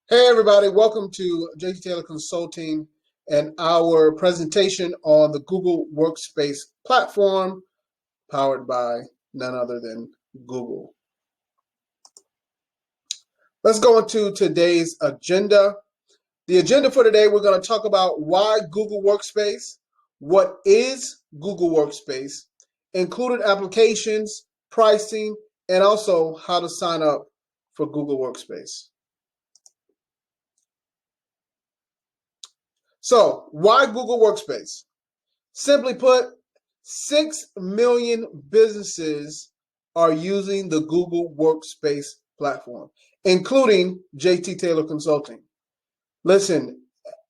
Hey everybody, welcome to JT Taylor Consulting and our presentation on the Google Workspace platform powered by none other than Google. Let's go into today's agenda. The agenda for today, we're going to talk about why Google Workspace, what is Google Workspace, included applications, pricing, and also how to sign up for Google Workspace. So, why Google Workspace? Simply put, 6 million businesses are using the Google Workspace platform, including JT Taylor Consulting. Listen,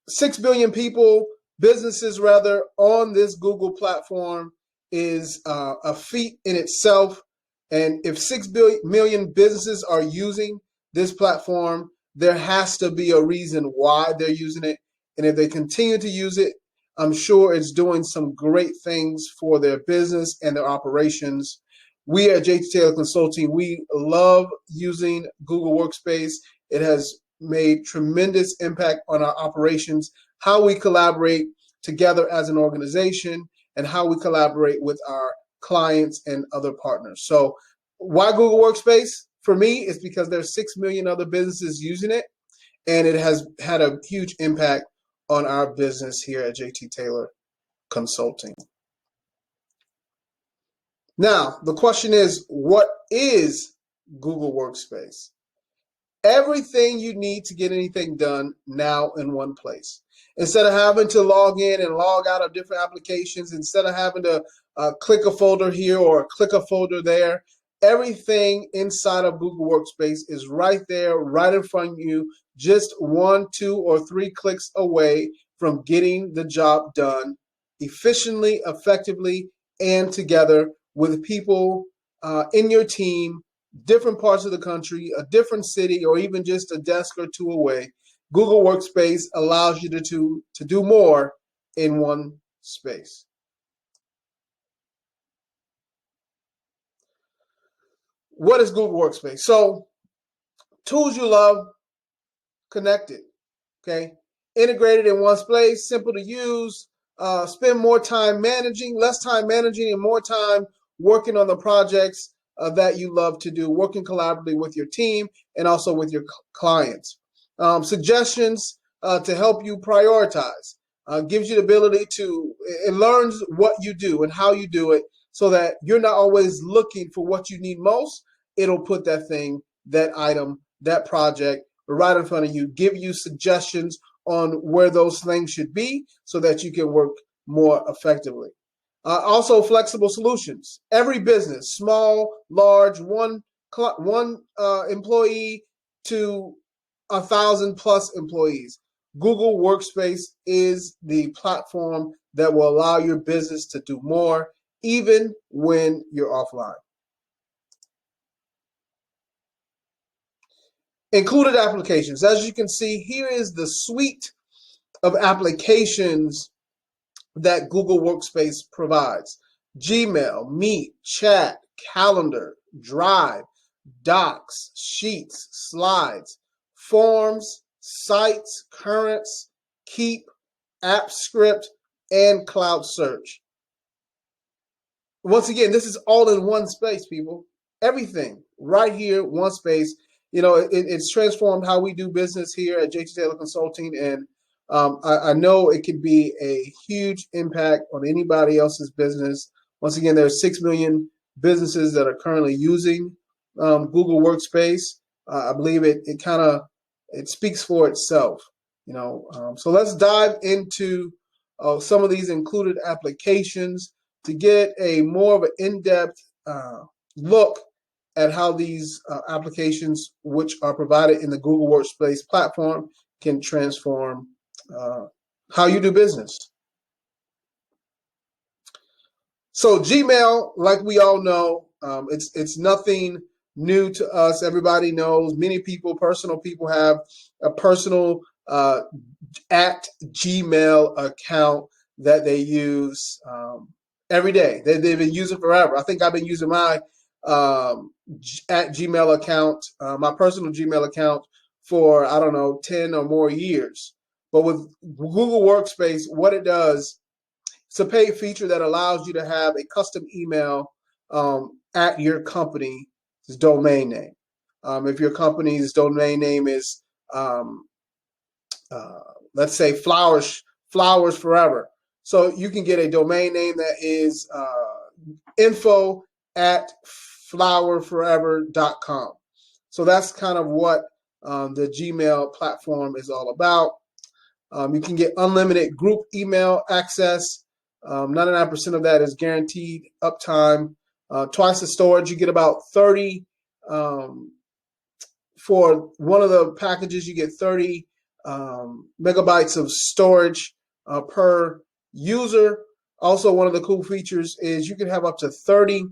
6 billion people, businesses rather, on this Google platform is a feat in itself. And if 6 million businesses are using this platform, there has to be a reason why they're using it. And if they continue to use it, I'm sure it's doing some great things for their business and their operations. We at JT Taylor Consulting, we love using Google Workspace. It has made tremendous impact on our operations, how we collaborate together as an organization, and how we collaborate with our clients and other partners. So why Google Workspace? For me, it's because there's 6 million other businesses using it, and it has had a huge impact on our business here at JT Taylor Consulting. Now, the question is, what is Google Workspace? Everything you need to get anything done now in one place. Instead of having to log in and log out of different applications, instead of having to click a folder here or click a folder there, everything inside of Google Workspace is right there, right in front of you, just 1, 2, or 3 clicks away from getting the job done efficiently, effectively, and together with people in your team, different parts of the country, a different city, or even just a desk or two away. Google Workspace allows you to do more in one space. What is Google Workspace? So, tools you love, connected, okay? Integrated in one place, simple to use, spend more time managing, less time managing, and more time working on the projects that you love to do, working collaboratively with your team and also with your clients. Suggestions to help you prioritize, gives you the ability to, it learns what you do and how you do it so that you're not always looking for what you need most. It'll put that thing, that item, that project right in front of you, give you suggestions on where those things should be so that you can work more effectively. Also, flexible solutions. Every business, small, large, one employee to 1,000+ employees. Google Workspace is the platform that will allow your business to do more, even when you're offline. Included applications. As you can see, here is the suite of applications that Google Workspace provides. Gmail, Meet, Chat, Calendar, Drive, Docs, Sheets, Slides, Forms, Sites, Currents, Keep, App Script, and Cloud Search. Once again, this is all in one space, people. Everything right here, one space. You know, it's transformed how we do business here at JT Taylor Consulting, and I know it could be a huge impact on anybody else's business. Once again, there are 6 million businesses that are currently using Google Workspace. I believe it speaks for itself. You know, so let's dive into some of these included applications to get a more of an in-depth look at how these applications, which are provided in the Google Workspace platform, can transform how you do business. So Gmail, like we all know, it's nothing new to us. Everybody knows. Many people, personal people, have a personal at Gmail account that they use every day. They've been using forever. I think I've been using my at Gmail account, my personal Gmail account, for, I don't know, 10 or more years. But with Google Workspace, what it does, it's a paid feature that allows you to have a custom email at your company's domain name. If your company's domain name is, let's say, Flowers Forever. So you can get a domain name that is info@flowerforever.com. So that's kind of what the Gmail platform is all about. You can get unlimited group email access. 99% of that is guaranteed uptime. Twice the storage. You get about 30 for one of the packages. You get 30 megabytes of storage per user. Also, one of the cool features is you can have up to 30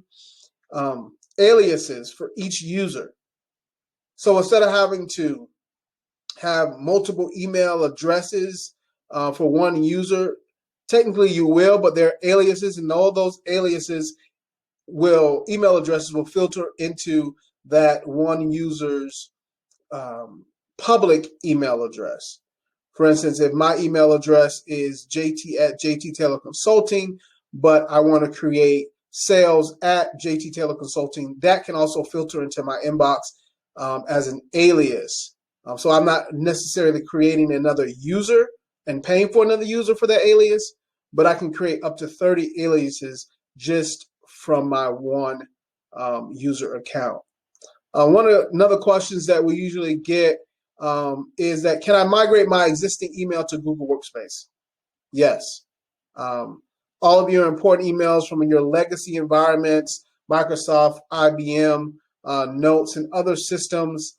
aliases for each user. So instead of having to have multiple email addresses for one user, technically you will, but they're aliases, and all those aliases email addresses will filter into that one user's public email address. For instance, if my email address is jt@jttaylorconsulting, but I want to create sales@jttaylorconsulting, that can also filter into my inbox as an alias. So I'm not necessarily creating another user and paying for another user for that alias, but I can create up to 30 aliases just from my one user account. Another questions that we usually get is that, can I migrate my existing email to Google Workspace? Yes. All of your important emails from your legacy environments, Microsoft, IBM, Notes, and other systems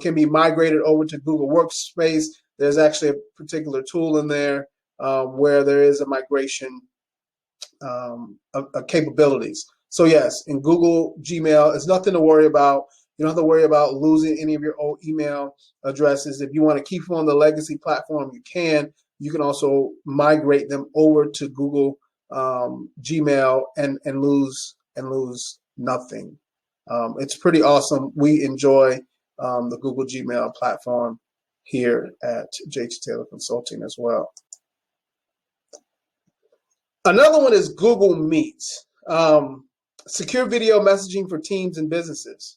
can be migrated over to Google Workspace. There's actually a particular tool in there where there is a migration of capabilities. So yes, in Google Gmail, it's nothing to worry about. You don't have to worry about losing any of your old email addresses. If you want to keep them on the legacy platform, you can. You can also migrate them over to Google Gmail and lose nothing. It's pretty awesome. We enjoy the Google Gmail platform here at JT Taylor Consulting as well. Another one is Google Meet. Secure video messaging for teams and businesses.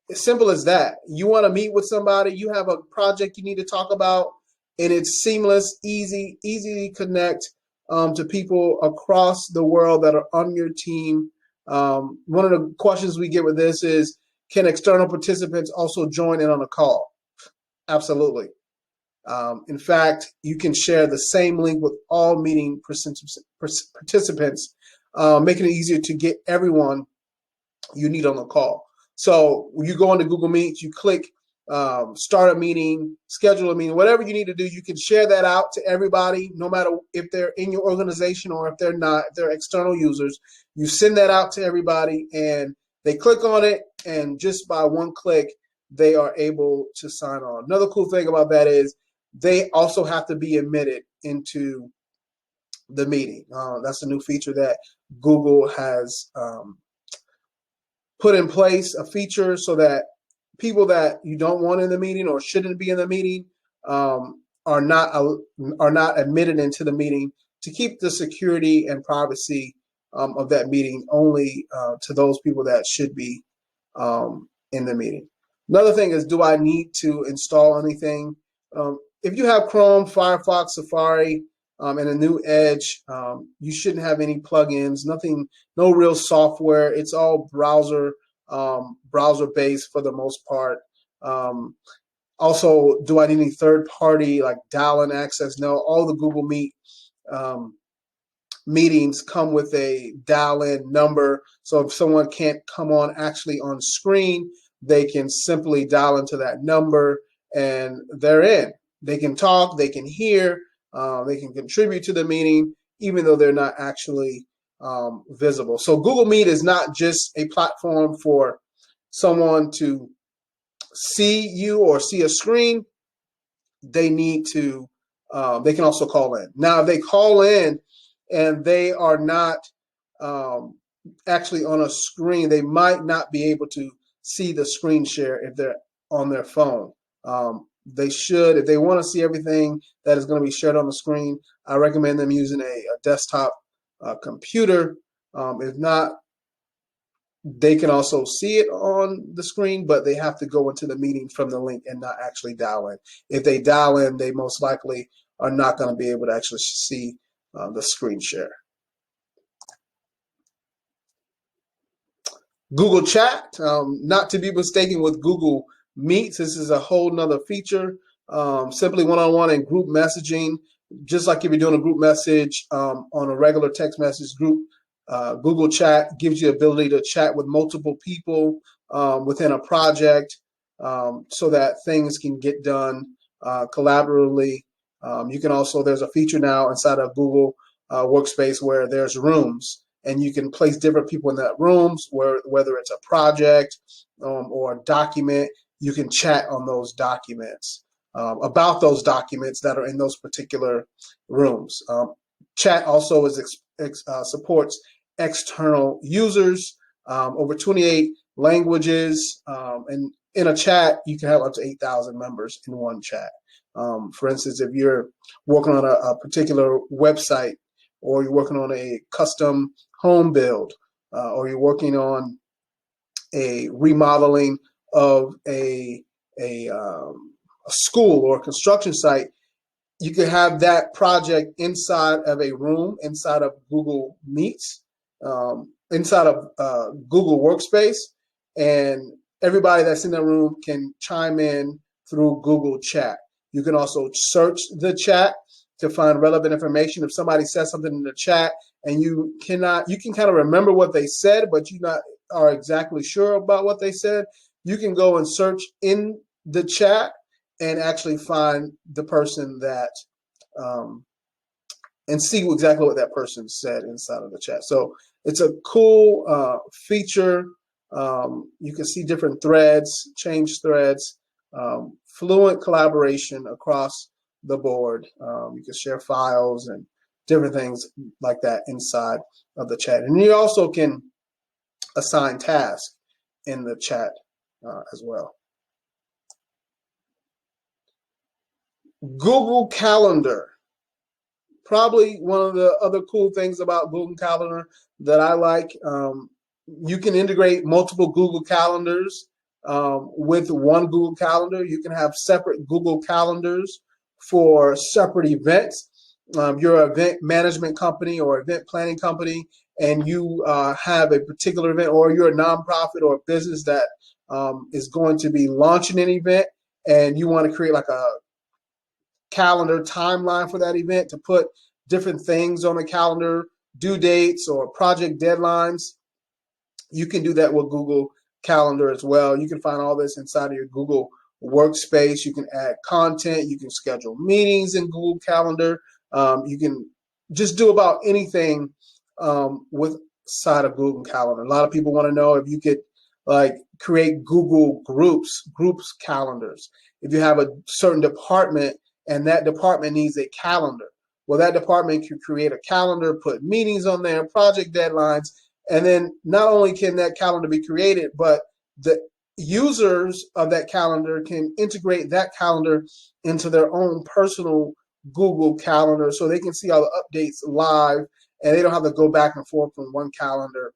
As simple as that. You want to meet with somebody, you have a project you need to talk about, and it's seamless, easy to connect to people across the world that are on your team. One of the questions we get with this is, can external participants also join in on a call? Absolutely. In fact, you can share the same link with all meeting participants, making it easier to get everyone you need on the call. So when you go into Google Meet, you click start a meeting, schedule a meeting, whatever you need to do, you can share that out to everybody, no matter if they're in your organization or if they're not, if they're external users. You send that out to everybody and they click on it, and just by one click, they are able to sign on. Another cool thing about that is they also have to be admitted into the meeting. That's a new feature that Google has put in place, a feature so that people that you don't want in the meeting or shouldn't be in the meeting are not admitted into the meeting, to keep the security and privacy of that meeting only to those people that should be in the meeting. Another thing is, do I need to install anything? If you have Chrome, Firefox, Safari, and a new Edge, you shouldn't have any plugins, nothing, no real software. It's all browser based for the most part. Also, do I need any third party like dial-in access? No, all the Google Meet meetings come with a dial-in number. So if someone can't come on actually on screen, they can simply dial into that number and they're in. They can talk, they can hear, they can contribute to the meeting, even though they're not actually visible. So Google Meet is not just a platform for someone to see you or see a screen. They need to, they can also call in. Now, if they call in and they are not actually on a screen, they might not be able to see the screen share if they're on their phone. They should, if they want to see everything that is going to be shared on the screen, I recommend them using a desktop computer. If not, they can also see it on the screen, but they have to go into the meeting from the link and not actually dial in. If they dial in, they most likely are not going to be able to actually see the screen share. Google Chat, not to be mistaken with Google Meets. This is a whole nother feature. Simply one-on-one and group messaging, just like if you're doing a group message on a regular text message group. Google Chat gives you the ability to chat with multiple people within a project so that things can get done collaboratively. You can also, there's a feature now inside of Google Workspace where there's rooms, and you can place different people in that rooms, whether it's a project or a document. You can chat on those documents, about those documents that are in those particular rooms. Chat also supports external users, over 28 languages, and in a chat, you can have up to 8,000 members in one chat. For instance, if you're working on a particular website, or you're working on a custom home build, or you're working on a remodeling of a school or a construction site, you can have that project inside of a room, inside of Google Meets, inside of Google Workspace, and everybody that's in the room can chime in through Google Chat. You can also search the chat to find relevant information. If somebody says something in the chat and you can kind of remember what they said, but you are exactly sure about what they said, you can go and search in the chat and actually find the person that and see exactly what that person said inside of the chat. So it's a cool feature. You can see different threads, change threads, fluent collaboration across the board. You can share files and different things like that inside of the chat. And you also can assign tasks in the chat as well. Google Calendar. Probably one of the other cool things about Google Calendar that I like. You can integrate multiple Google Calendars with one Google Calendar. You can have separate Google Calendars for separate events. You're an event management company or event planning company, and you have a particular event, or you're a nonprofit or a business that is going to be launching an event, and you want to create like a calendar timeline for that event to put different things on the calendar, due dates or project deadlines. You can do that with Google Calendar as well. You can find all this inside of your Google Workspace. You can add content. You can schedule meetings in Google Calendar. You can just do about anything with side of Google Calendar. A lot of people want to know if you could create Google groups calendars. If you have a certain department and that department needs a calendar, well, that department can create a calendar, put meetings on there, project deadlines, and then not only can that calendar be created, but the users of that calendar can integrate that calendar into their own personal Google Calendar so they can see all the updates live, and they don't have to go back and forth from one calendar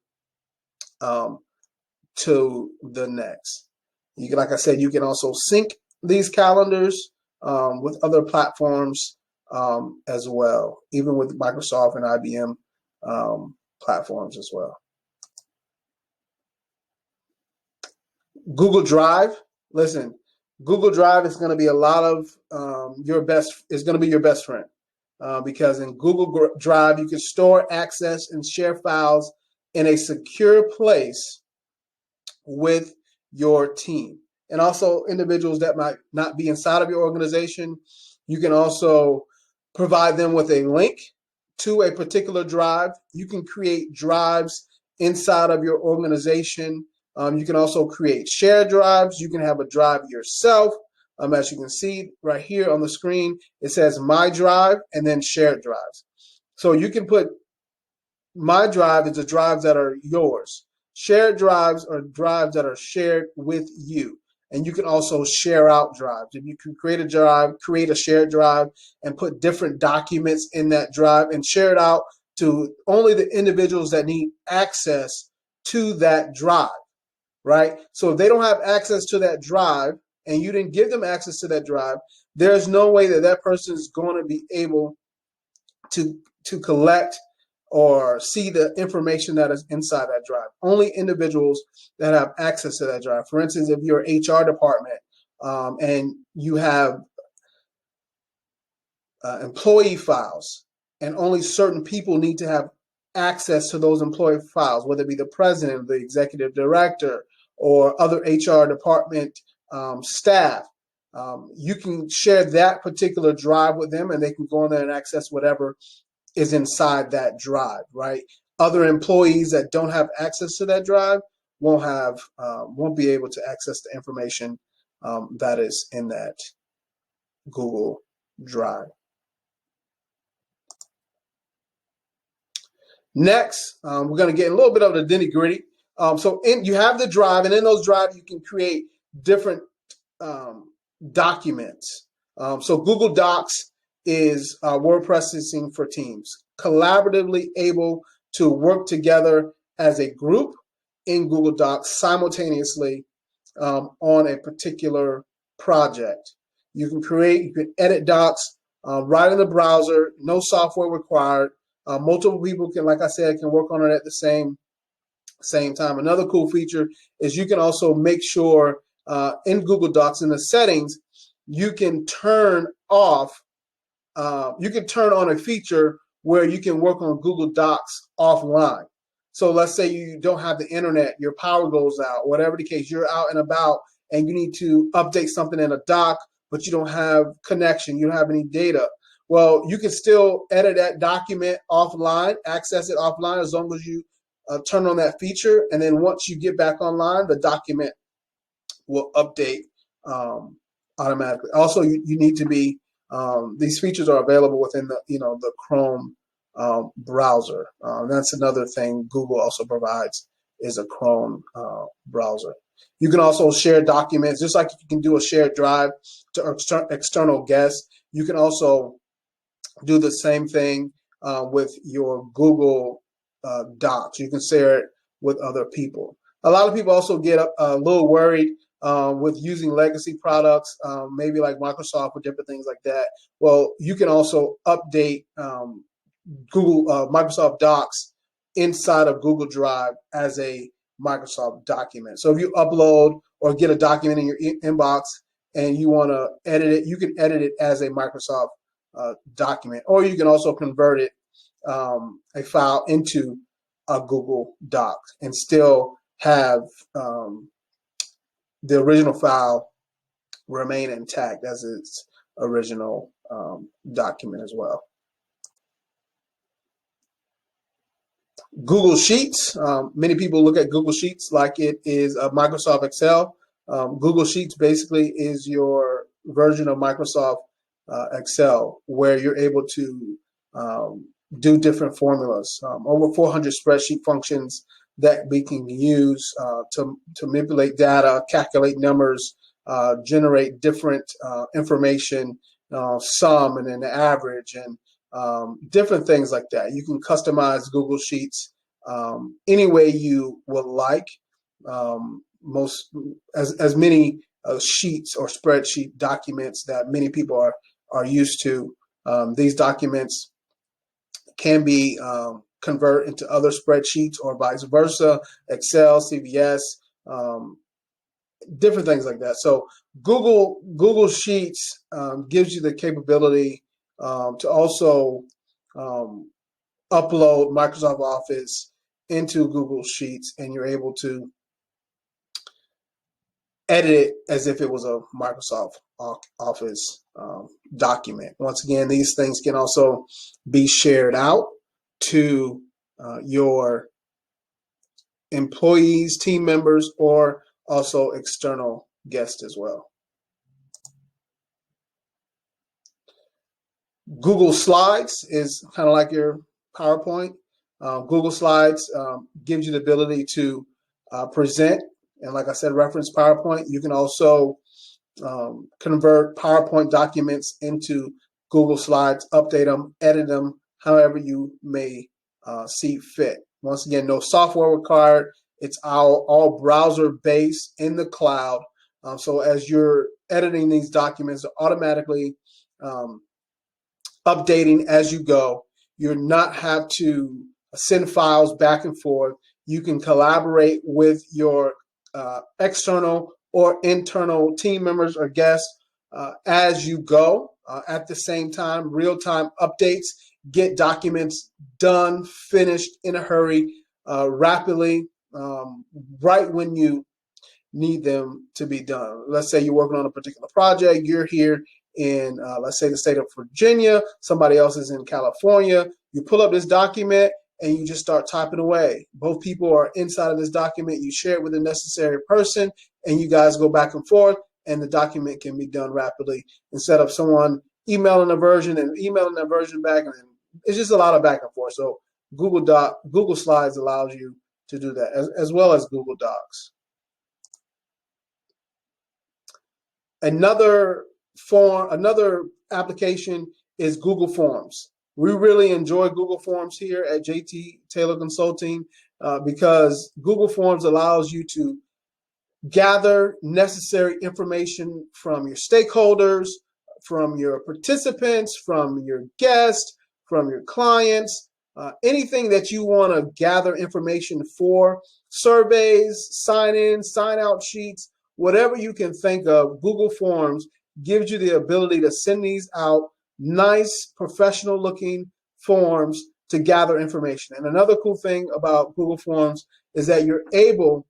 to the next. You can, like I said, you can also sync these calendars with other platforms as well, even with Microsoft and IBM platforms as well. Google Drive. Listen, Google Drive is going to be a lot of your best friend because in Google Drive you can store, access, and share files in a secure place with your team. And also individuals that might not be inside of your organization, you can also provide them with a link to a particular drive. You can create drives inside of your organization. You can also create shared drives. You can have a drive yourself. As you can see right here on the screen, it says My Drive and then Shared Drives. So you can put My Drive is the drives that are yours. Shared drives are drives that are shared with you. and you can also share out drives. If you can create a drive, create a shared drive, and put different documents in that drive and share it out to only the individuals that need access to that drive, right? So if they don't have access to that drive and you didn't give them access to that drive, there's no way that that person is going to be able to collect or see the information that is inside that drive. Only individuals that have access to that drive. For instance, if you're an HR department and you have employee files, and only certain people need to have access to those employee files, whether it be the president, the executive director, or other HR department staff. You can share that particular drive with them, and they can go in there and access whatever is inside that drive, right? Other employees that don't have access to that drive won't be able to access the information that is in that Google Drive. Next, we're going to get a little bit of the nitty-gritty. You have the drive, and in those drives you can create different documents. So Google Docs is word processing for teams, collaboratively able to work together as a group in Google Docs simultaneously on a particular project. You can edit docs right in the browser, no software required. Multiple people can, like I said, can work on it at the same time. Another cool feature is you can also make sure in Google Docs in the settings, you can turn on a feature where you can work on Google Docs offline. So let's say you don't have the internet, your power goes out, whatever the case, you're out and about and you need to update something in a doc, but you don't have connection, you don't have any data. Well, you can still edit that document offline, access it offline, as long as you turn on that feature. And then once you get back online, the document will update automatically. Also, you need to be these features are available within the Chrome browser. That's another thing Google also provides is a Chrome browser. You can also share documents, just like you can do a shared drive to external guests. You can also do the same thing with your Google Docs. You can share it with other people. A lot of people also get a little worried with using legacy products, maybe like Microsoft or different things like that. Well, you can also update Microsoft Docs inside of Google Drive as a Microsoft document. So if you upload or get a document in your inbox and you want to edit it, you can edit it as a Microsoft document, or you can also convert it a file into a Google Doc and still have the original file remain intact as its original document as well. Google Sheets. Many people look at Google Sheets like it is a Microsoft Excel. Google Sheets basically is your version of Microsoft Excel, where you're able to do different formulas. Over 400 spreadsheet functions that we can use to manipulate data, calculate numbers, generate different information, sum and then the average, and different things like that. You can customize Google Sheets any way you would like. As many sheets or spreadsheet documents that many people are used to. These documents can be converted into other spreadsheets or vice versa, Excel, CVS, different things like that. So Google Sheets gives you the capability to also upload Microsoft Office into Google Sheets, and you're able to edit it as if it was a Microsoft Office document. Once again, these things can also be shared out to your employees, team members, or also external guests as well. Google Slides is kind of like your PowerPoint. Google Slides gives you the ability to present And like I said, reference PowerPoint. You can also convert PowerPoint documents into Google Slides, update them, edit them, however you may see fit. Once again, no software required. It's all browser-based in the cloud. So as you're editing these documents, they're automatically updating as you go. You're not have to send files back and forth. You can collaborate with your external or internal team members or guests as you go. At the same time, real-time updates, get documents done, finished in a hurry, rapidly, right when you need them to be done. Let's say you're working on a particular project, you're here in, let's say, the state of Virginia, somebody else is in California. You pull up this document and you just start typing away. Both people are inside of this document. You share it with the necessary person and you guys go back and forth and the document can be done rapidly instead of someone emailing a version and emailing that version back. And it's just a lot of back and forth. So Google Slides allows you to do that as well as Google Docs. Another application is Google Forms. We really enjoy Google Forms here at JT Taylor Consulting because Google Forms allows you to gather necessary information from your stakeholders, from your participants, from your guests, from your clients, anything that you want to gather information for, surveys, sign-in, sign-out sheets, whatever you can think of. Google Forms gives you the ability to send these out, nice, professional-looking forms to gather information. And another cool thing about Google Forms is that you're able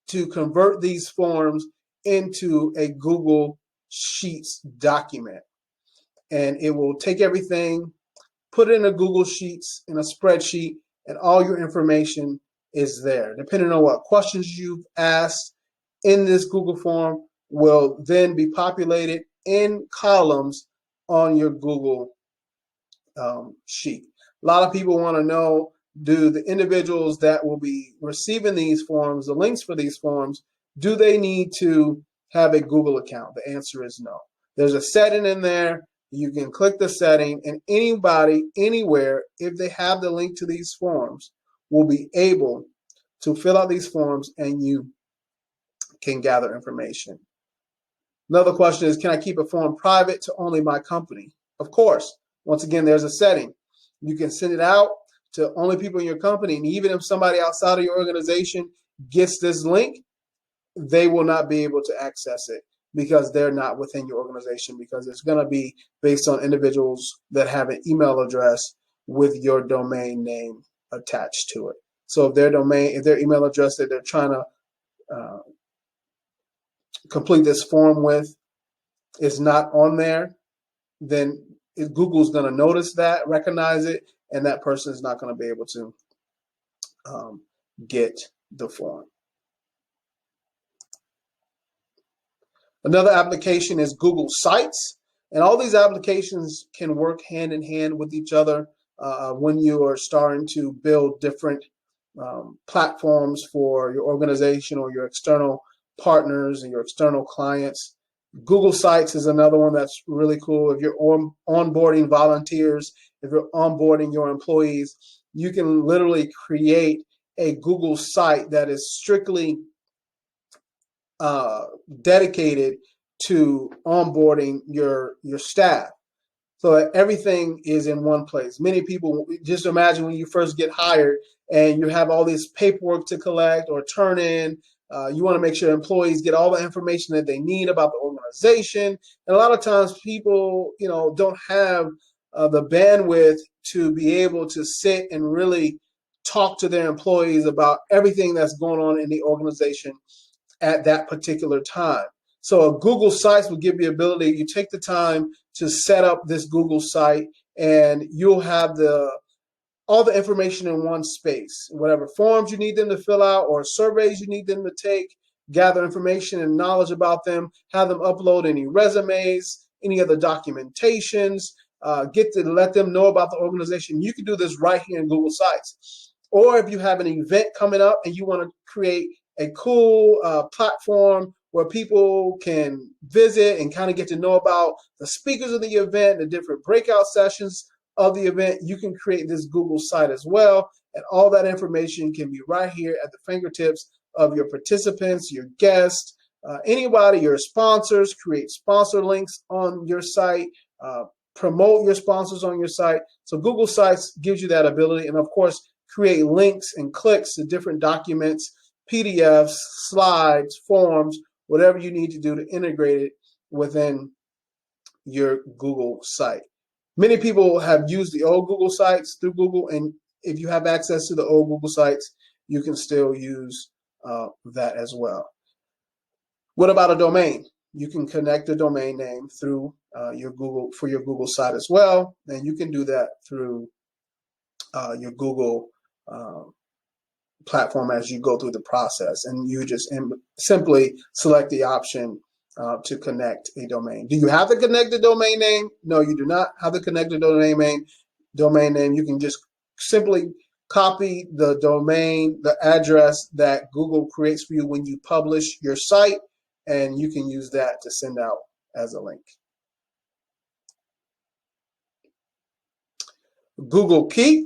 to convert these forms into a Google Sheets document. And it will take everything, put it in a Google Sheets, in a spreadsheet, and all your information is there. Depending on what questions you've asked in this Google form will then be populated in columns on your Google sheet. A lot of people want to know, do the individuals that will be receiving these forms, the links for these forms, do they need to have a Google account? The answer is no. There's a setting in there. You can click the setting and anybody, anywhere, if they have the link to these forms, will be able to fill out these forms and you can gather information. Another question is, can I keep a form private to only my company? Of course. Once again, there's a setting. You can send it out to only people in your company, and even if somebody outside of your organization gets this link, they will not be able to access it because they're not within your organization, because it's going to be based on individuals that have an email address with your domain name attached to it. So if their email address that they're trying to complete this form with is not on there, then Google's going to notice that, recognize it, and that person is not going to be able to get the form. Another application is Google Sites, and all these applications can work hand in hand with each other when you are starting to build different platforms for your organization or your external partners and your external clients. Google Sites is another one that's really cool. If you're onboarding volunteers, if you're onboarding your employees, you can literally create a Google site that is strictly dedicated to onboarding your staff. So that everything is in one place. Many people, just imagine when you first get hired and you have all this paperwork to collect or turn in. You want to make sure employees get all the information that they need about the organization. And a lot of times people, don't have the bandwidth to be able to sit and really talk to their employees about everything that's going on in the organization at that particular time. So a Google Sites will give you the ability, you take the time to set up this Google site and you'll have all the information in one space. Whatever forms you need them to fill out or surveys you need them to take, gather information and knowledge about them, have them upload any resumes, any other documentations, get to let them know about the organization. You can do this right here in Google Sites. Or if you have an event coming up and you want to create a cool platform where people can visit and kind of get to know about the speakers of the event, the different breakout sessions of the event, you can create this Google site as well. And all that information can be right here at the fingertips of your participants, your guests, anybody, your sponsors. Create sponsor links on your site, promote your sponsors on your site. So Google Sites gives you that ability. And of course, create links and clicks to different documents, PDFs, slides, forms, whatever you need to do to integrate it within your Google site. Many people have used the old Google sites through Google, and if you have access to the old Google sites, you can still use that as well. What about a domain? You can connect a domain name through your Google site as well, and you can do that through your Google platform as you go through the process, and you just simply select the option to connect a domain. Do you have to connect the domain name? No, you do not have to connect the domain name. You can just simply copy the domain, the address that Google creates for you when you publish your site, and you can use that to send out as a link. Google Keep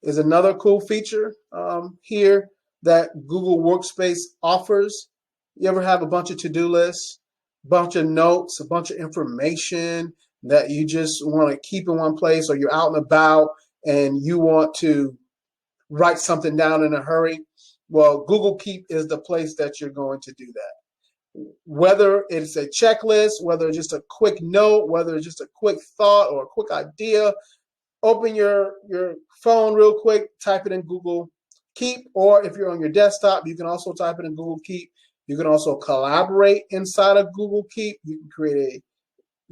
is another cool feature here that Google Workspace offers. You ever have a bunch of to-do lists, bunch of notes, a bunch of information that you just want to keep in one place, or you're out and about and you want to write something down in a hurry? Well, Google Keep is the place that you're going to do that. Whether it's a checklist, whether it's just a quick note, whether it's just a quick thought or a quick idea, open your phone real quick, type it in Google Keep, or if you're on your desktop, you can also type it in Google Keep. You can also collaborate inside of Google Keep. You can create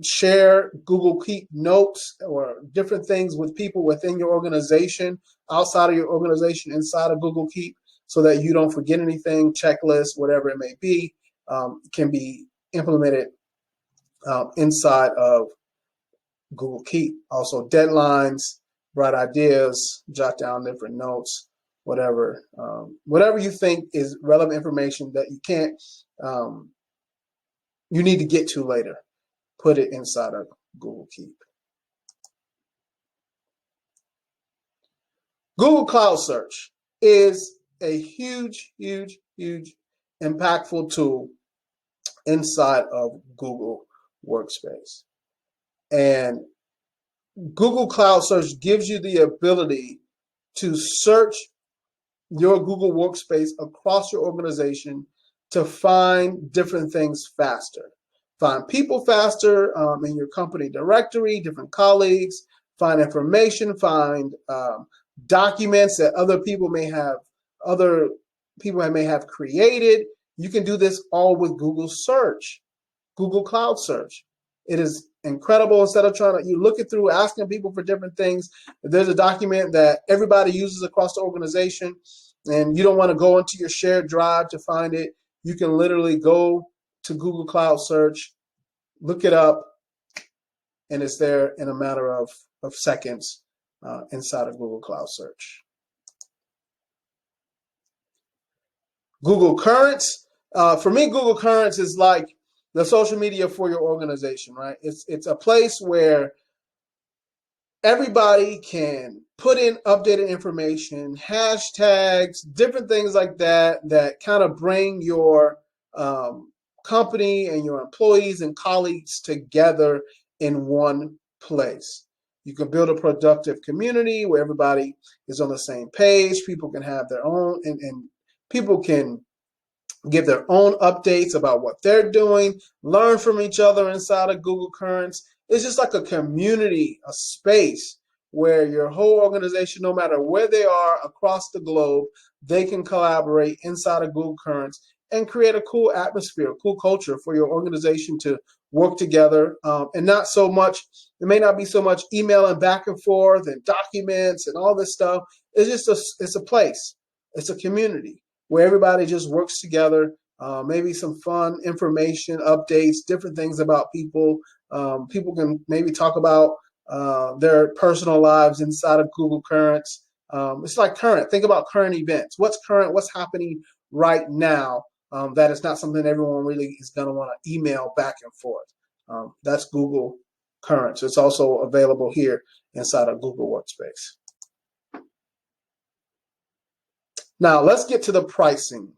share Google Keep notes or different things with people within your organization, outside of your organization, inside of Google Keep, so that you don't forget anything, checklists, whatever it may be, can be implemented inside of Google Keep. Also deadlines, bright ideas, jot down different notes, whatever you think is relevant information that you need to get to later. Put it inside of Google Keep. Google Cloud Search is a huge impactful tool inside of Google Workspace. And Google Cloud Search gives you the ability to search your Google Workspace across your organization to find different things faster. Find people faster in your company directory, different colleagues, find information, find documents that other people may have created. You can do this all with Google Search, Google Cloud Search. It is incredible. Instead of you look it through, asking people for different things, if there's a document that everybody uses across the organization and you don't want to go into your shared drive to find it, you can literally go to Google Cloud Search, look it up, and it's there in a matter of seconds inside of Google Cloud Search. Google Currents. For me, Google Currents is like the social media for your organization, right? It's a place where everybody can put in updated information, hashtags, different things like that kind of bring your company and your employees and colleagues together in one place. You can build a productive community where everybody is on the same page. People can have their own, and people can give their own updates about what they're doing, learn from each other inside of Google Currents. It's just like a community, a space where your whole organization, no matter where they are across the globe, they can collaborate inside of Google Currents and create a cool atmosphere, a cool culture for your organization to work together. And not so much, it may not be so much emailing back and forth and documents and all this stuff. It's just it's a place. It's a community where everybody just works together, maybe some fun information, updates, different things about people. People can maybe talk about their personal lives inside of Google Currents. It's like current. Think about current events. What's current? What's happening right now. That is not something everyone really is going to want to email back and forth. That's Google Currents. It's also available here inside of Google Workspace. Now let's get to the pricing.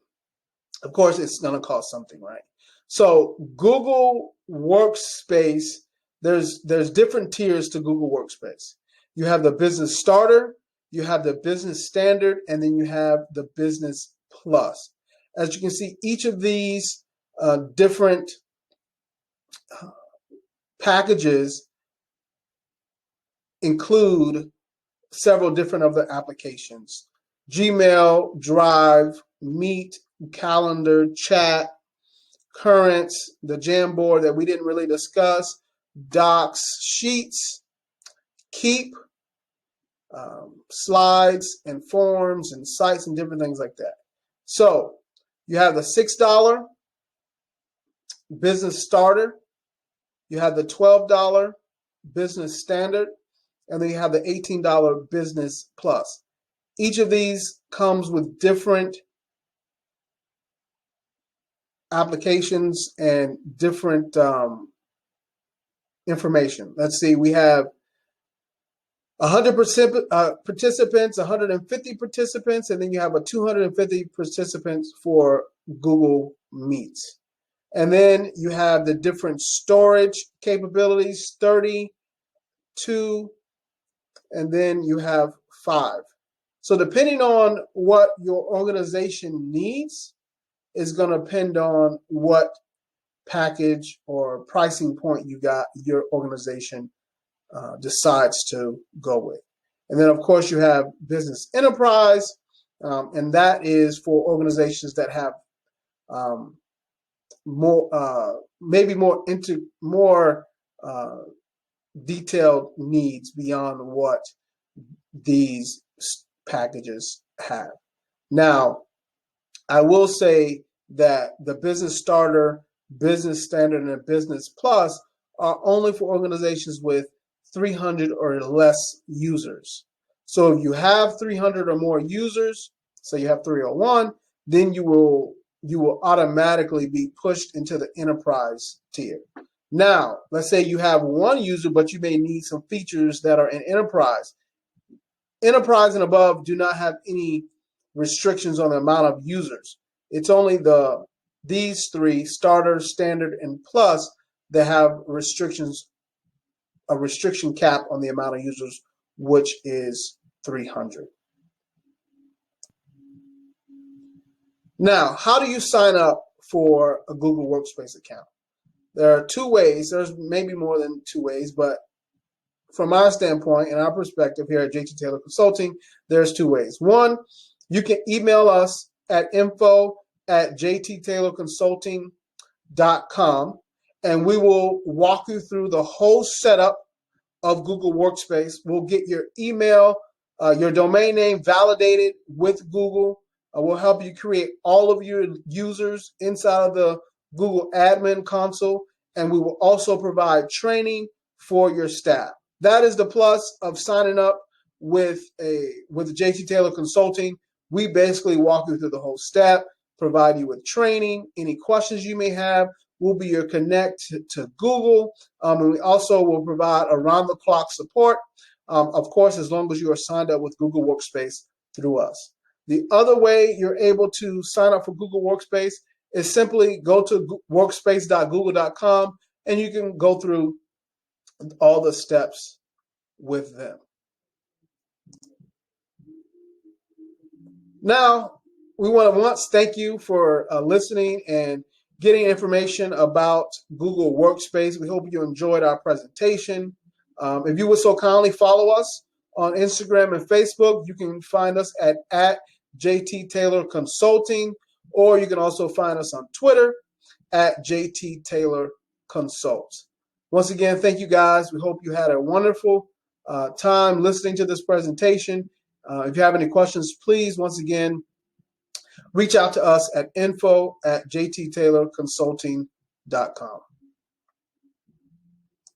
Of course, it's going to cost something, right? So Google Workspace, there's different tiers to Google Workspace. You have the Business Starter, you have the Business Standard, and then you have the Business Plus. As you can see, each of these different packages include several different other applications: Gmail, Drive, Meet, Calendar, Chat, Currents, the Jamboard that we didn't really discuss, Docs, Sheets, Keep, Slides, and Forms, and Sites, and different things like that. So you have the $6 Business Starter, you have the $12 Business Standard, and then you have the $18 Business Plus. Each of these comes with different applications and different information. Let's see, we have 100 participants, 150 participants, and then you have a 250 participants for Google Meets. And then you have the different storage capabilities, 30, 2, and then you have 5. So depending on what your organization needs is going to depend on what package or pricing point your organization decides to go with. And then, of course, you have Business Enterprise, and that is for organizations that have more detailed needs beyond what these packages have. Now, I will say that the Business Starter, Business Standard, and Business Plus are only for organizations with 300 or less users. So if you have 300 or more users, so you have 301, then you will automatically be pushed into the enterprise tier. Now, let's say you have one user, but you may need some features that are in enterprise. Enterprise and above do not have any restrictions on the amount of users. It's only these three, Starter, Standard, and Plus, that have a restriction cap on the amount of users, which is 300. Now, how do you sign up for a Google Workspace account? There are two ways. There's maybe more than two ways, but from our standpoint and our perspective here at JT Taylor Consulting, there's two ways. One, you can email us at info@jttaylorconsulting.com, and we will walk you through the whole setup of Google Workspace. We'll get your email, your domain name validated with Google. We'll help you create all of your users inside of the Google Admin Console, and we will also provide training for your staff. That is the plus of signing up with JT Taylor Consulting. We basically walk you through the whole step, provide you with training, any questions you may have. We'll be your connect to Google, and we also will provide around-the-clock support, of course, as long as you are signed up with Google Workspace through us. The other way you're able to sign up for Google Workspace is simply go to workspace.google.com, and you can go through all the steps with them. Now, we want to once thank you for listening and getting information about Google Workspace. We hope you enjoyed our presentation. If you would so kindly follow us on Instagram and Facebook, you can find us at JT Taylor Consulting, or you can also find us on Twitter at JT Taylor Consults. Once again, thank you guys. We hope you had a wonderful time listening to this presentation. If you have any questions, please, once again, reach out to us at info@jttaylorconsulting.com.